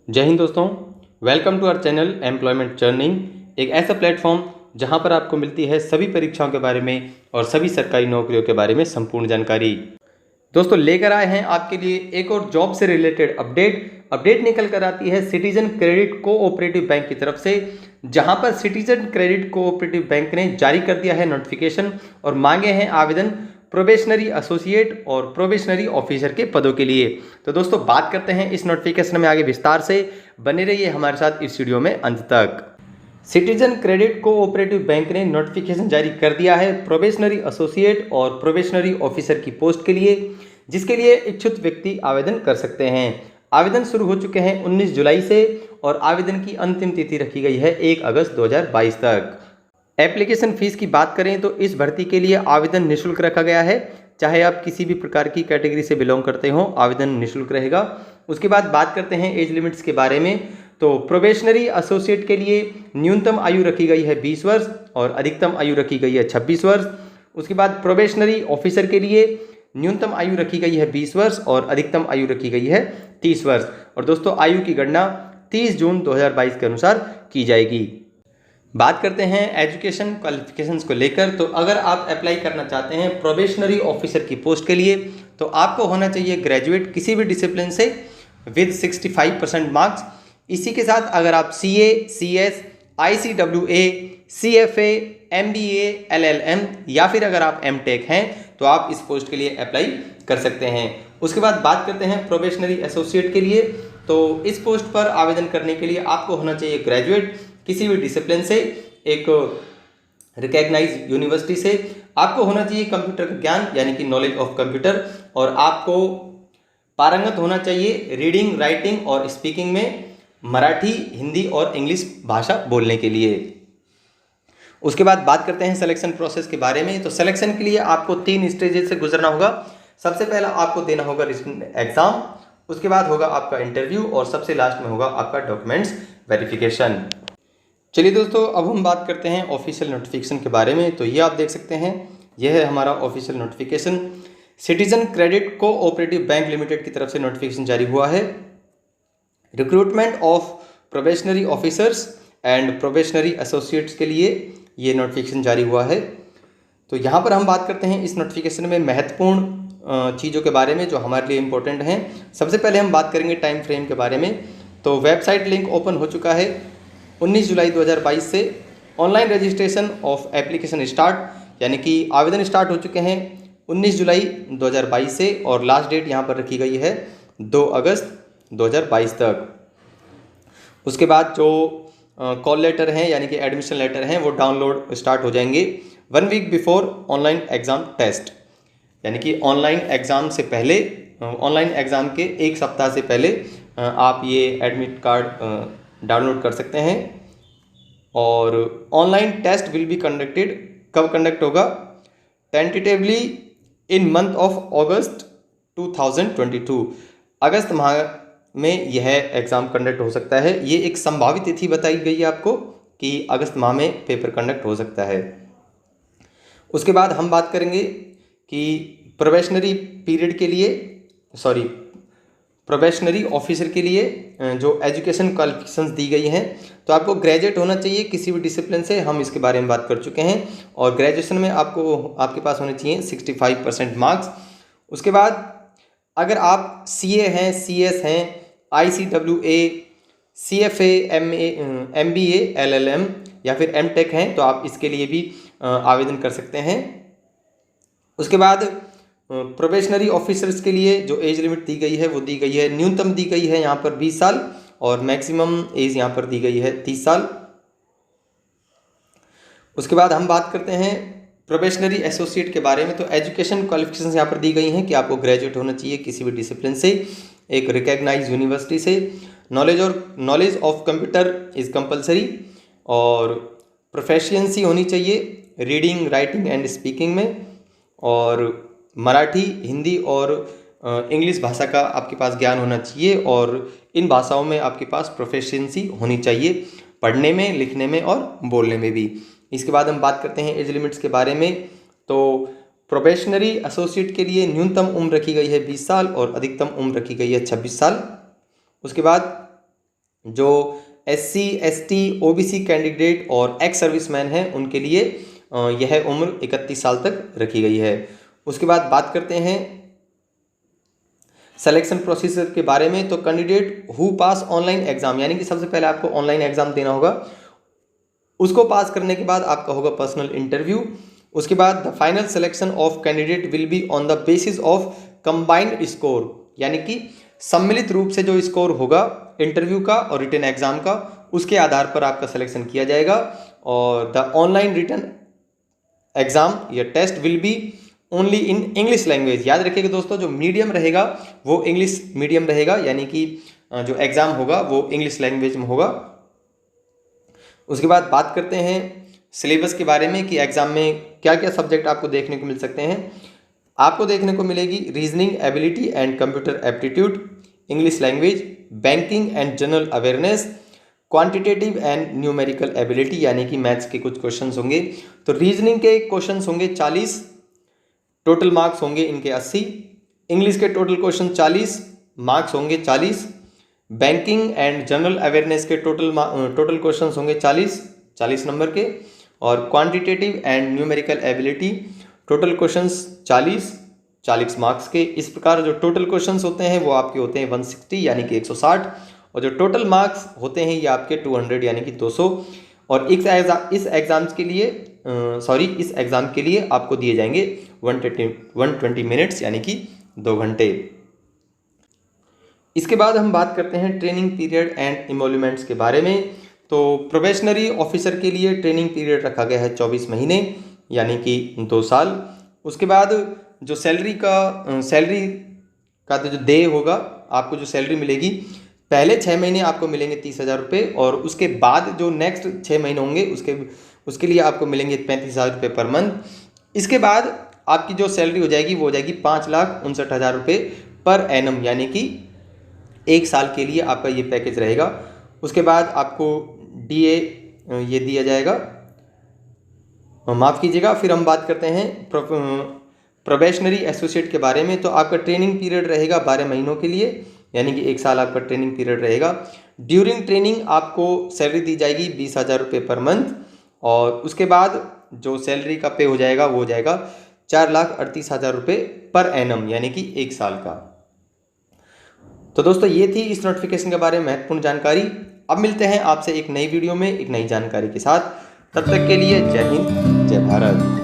जय हिंद दोस्तों। Welcome to our channel employment जर्निंग, एक ऐसा प्लेटफॉर्म जहां पर आपको मिलती है सभी परीक्षाओं के बारे में और सभी सरकारी नौकरियों के बारे में संपूर्ण जानकारी। दोस्तों लेकर आए हैं आपके लिए एक और जॉब से रिलेटेड अपडेट निकल कर आती है सिटीजन क्रेडिट कोऑपरेटिव बैंक की तरफ से, जहां पर सिटीजन क्रेडिट कोऑपरेटिव बैंक ने जारी कर दिया है नोटिफिकेशन और मांगे हैं आवेदन प्रोबेशनरी एसोसिएट और प्रोबेशनरी ऑफिसर के पदों के लिए। तो दोस्तों बात करते हैं इस नोटिफिकेशन में आगे विस्तार से, बने रहिए हमारे साथ इस वीडियो में अंत तक। सिटीजन क्रेडिट कोऑपरेटिव बैंक ने नोटिफिकेशन जारी कर दिया है प्रोबेशनरी एसोसिएट और प्रोबेशनरी ऑफिसर की पोस्ट के लिए, जिसके लिए इच्छुक व्यक्ति आवेदन कर सकते हैं। आवेदन शुरू हो चुके हैं 19 जुलाई से और आवेदन की अंतिम तिथि रखी गई है 1 अगस्त 2022 तक। एप्लीकेशन फीस की बात करें तो इस भर्ती के लिए आवेदन निःशुल्क रखा गया है। चाहे आप किसी भी प्रकार की कैटेगरी से बिलोंग करते हो, आवेदन निःशुल्क रहेगा। उसके बाद बात करते हैं एज लिमिट्स के बारे में। तो प्रोबेशनरी एसोसिएट के लिए न्यूनतम आयु रखी गई है 20 वर्ष और अधिकतम आयु रखी गई है 26 वर्ष। उसके बाद प्रोबेशनरी ऑफिसर के लिए न्यूनतम आयु रखी गई है 20 वर्ष और अधिकतम आयु रखी गई है 30 वर्ष। और दोस्तों आयु की गणना 30 जून 2022 के अनुसार की जाएगी। बात करते हैं एजुकेशन क्वालिफिकेशंस को लेकर। तो अगर आप अप्लाई करना चाहते हैं प्रोबेशनरी ऑफिसर की पोस्ट के लिए तो आपको होना चाहिए ग्रेजुएट किसी भी डिसिप्लिन से विद 65% मार्क्स। इसी के साथ अगर आप CA, CS, ICWA, CFA, MBA, LLM या फिर अगर आप MTech हैं तो आप इस पोस्ट के लिए अप्लाई कर सकते हैं। उसके बाद बात करते हैं प्रोबेशनरी एसोसिएट के लिए। तो इस पोस्ट पर आवेदन करने के लिए आपको होना चाहिए ग्रेजुएट किसी भी डिसिप्लिन से, एक रिकॉग्नाइज्ड यूनिवर्सिटी से। आपको होना चाहिए कंप्यूटर का ज्ञान यानी कि नॉलेज ऑफ कंप्यूटर, और आपको पारंगत होना चाहिए रीडिंग, राइटिंग और स्पीकिंग में मराठी, हिंदी और इंग्लिश भाषा बोलने के लिए। उसके बाद बात करते हैं सिलेक्शन प्रोसेस के बारे में। तो सिलेक्शन के लिए आपको 3 स्टेजेस से गुजरना होगा। सबसे पहला आपको देना होगा रिटन एग्जाम, उसके बाद होगा आपका इंटरव्यू और सबसे लास्ट में होगा आपका डॉक्यूमेंट्स वेरिफिकेशन। चलिए दोस्तों अब हम बात करते हैं ऑफिशियल नोटिफिकेशन के बारे में। तो ये आप देख सकते हैं, यह है हमारा official notification. Citizen credit cooperative bank limited की तरफ से नोटिफिकेशन जारी हुआ है। Recruitment of probationary officers and probationary associates के लिए ये नोटिफिकेशन जारी हुआ है। तो यहाँ पर हम बात करते हैं इस नोटिफिकेशन में महत्वपूर्ण चीज़ों के बारे में जो हमारे लिए इम्पोर्टेंट हैं। सबसे पहले हम बात करेंगे टाइम फ्रेम के बारे में। तो वेबसाइट लिंक ओपन हो चुका है 19 जुलाई 2022 से। Online registration of application start, यानी कि आवेदन स्टार्ट हो चुके हैं 19 जुलाई 2022 से और लास्ट डेट यहाँ पर रखी गई है 2 अगस्त 2022 तक। उसके बाद जो कॉल लेटर हैं यानी कि एडमिशन लेटर हैं वो डाउनलोड स्टार्ट हो जाएंगे 1 week before online exam test, यानी कि ऑनलाइन एग्ज़ाम से पहले, ऑनलाइन एग्ज़ाम के 1 सप्ताह से पहले आप ये एडमिट कार्ड डाउनलोड कर सकते हैं। और online test will be conducted, कब कंडक्ट होगा? Tentatively in month of August 2022, अगस्त माह में यह एग्ज़ाम कंडक्ट हो सकता है। ये एक संभावित तिथि बताई गई है आपको कि अगस्त माह में पेपर कंडक्ट हो सकता है। उसके बाद हम बात करेंगे कि प्रोबेशनरी पीरियड के लिए, प्रोबेशनरी ऑफिसर के लिए जो एजुकेशन क्वालिफिकेशंस दी गई हैं। तो आपको ग्रेजुएट होना चाहिए किसी भी डिसिप्लिन से, हम इसके बारे में बात कर चुके हैं। और ग्रेजुएशन में आपके पास होने चाहिए 65% मार्क्स। उसके बाद अगर आप CA हैं, CS हैं, ICWA, CFA, MBA, LLM या फिर MTech हैं तो आप इसके लिए भी आवेदन कर सकते हैं। उसके बाद प्रोबेशनरी ऑफिसर्स के लिए जो एज लिमिट दी गई है वो दी गई है, न्यूनतम दी गई है यहाँ पर 20 साल और मैक्सिमम एज यहाँ पर दी गई है 30 साल। उसके बाद हम बात करते हैं प्रोबेशनरी एसोसिएट के बारे में। तो एजुकेशन क्वालिफिकेशंस यहाँ पर दी गई हैं कि आपको ग्रेजुएट होना चाहिए किसी भी डिसिप्लिन से, एक रिकॉग्नाइज्ड यूनिवर्सिटी से। Knowledge of computer is compulsory और प्रोफेशिएंसी होनी चाहिए रीडिंग, राइटिंग एंड स्पीकिंग में, और मराठी, हिंदी और इंग्लिश भाषा का आपके पास ज्ञान होना चाहिए और इन भाषाओं में आपके पास प्रोफेशिएंसी होनी चाहिए, पढ़ने में, लिखने में और बोलने में भी। इसके बाद हम बात करते हैं एज लिमिट्स के बारे में। तो प्रोबेशनरी एसोसिएट के लिए न्यूनतम उम्र रखी गई है 20 साल और अधिकतम उम्र रखी गई है 26 साल। उसके बाद जो SC ST OBC कैंडिडेट और एक्स सर्विसमैन हैं उनके लिए यह उम्र 31 साल तक रखी गई है। उसके बाद बात करते हैं सिलेक्शन प्रोसीजर के बारे में। तो candidate who pass online exam, यानी कि सबसे पहले आपको ऑनलाइन एग्जाम देना होगा, उसको पास करने के बाद आपका होगा पर्सनल इंटरव्यू। उसके बाद the final selection of candidate will be on the basis of combined score, यानी कि सम्मिलित रूप से जो स्कोर होगा इंटरव्यू का और रिटन एग्जाम का, उसके आधार पर आपका सिलेक्शन किया जाएगा। और द ऑनलाइन रिटन एग्जाम या test will be only in English language. याद रखिएगा दोस्तों, जो मीडियम रहेगा वो इंग्लिश मीडियम रहेगा, यानी कि जो एग्जाम होगा वो इंग्लिश लैंग्वेज में होगा। उसके बाद बात करते हैं सिलेबस के बारे में कि एग्जाम में क्या क्या सब्जेक्ट आपको देखने को मिल सकते हैं। आपको देखने को मिलेगी reasoning ability and computer aptitude, English language, banking and general awareness, quantitative and numerical ability, यानी कि मैथ्स के कुछ क्वेश्चंस होंगे। तो रीजनिंग के क्वेश्चंस होंगे 40, टोटल मार्क्स होंगे इनके 80। इंग्लिश के टोटल क्वेश्चन 40, मार्क्स होंगे 40। बैंकिंग एंड जनरल अवेयरनेस के टोटल क्वेश्चंस होंगे 40 नंबर के। और quantitative and numerical ability total questions 40 marks के। इस प्रकार जो टोटल क्वेश्चंस होते हैं वो आपके होते हैं 160 यानी कि 160, और जो टोटल मार्क्स होते हैं ये आपके 200 यानी कि 200। और इस एग्जाम के लिए आपको दिए जाएंगे 120 मिनट्स यानी कि 2 घंटे। इसके बाद हम बात करते हैं ट्रेनिंग पीरियड एंड इमोल्यूमेंट्स के बारे में। तो प्रोबेशनरी ऑफिसर के लिए ट्रेनिंग पीरियड रखा गया है 24 महीने यानी कि 2 साल। उसके बाद जो सैलरी का जो देय होगा, आपको जो सैलरी मिलेगी, पहले 6 महीने आपको मिलेंगे 30,000 रुपये, और उसके बाद जो नेक्स्ट 6 महीने होंगे उसके लिए आपको मिलेंगे 35,000 रुपये पर मंथ। इसके बाद आपकी जो सैलरी हो जाएगी वो हो जाएगी 5,59,000 रुपये पर एनम, यानी कि 1 साल के लिए आपका ये पैकेज रहेगा। उसके बाद आपको DA ये दिया जाएगा, माफ़ कीजिएगा। फिर हम बात करते हैं प्रोबेशनरी एसोसिएट के बारे में। तो आपका ट्रेनिंग पीरियड रहेगा 12 महीनों के लिए, यानी कि 1 साल आपका ट्रेनिंग पीरियड रहेगा। ड्यूरिंग ट्रेनिंग आपको सैलरी दी जाएगी 20,000 रुपये पर मंथ, और उसके बाद जो सैलरी का पे हो जाएगा वो हो जाएगा 4,38,000 रुपये पर एनम, यानी कि 1 साल का। तो दोस्तों ये थी इस नोटिफिकेशन के बारे में महत्वपूर्ण जानकारी। अब मिलते हैं आपसे एक नई वीडियो में एक नई जानकारी के साथ। तब तक के लिए जय हिंद, जय भारत।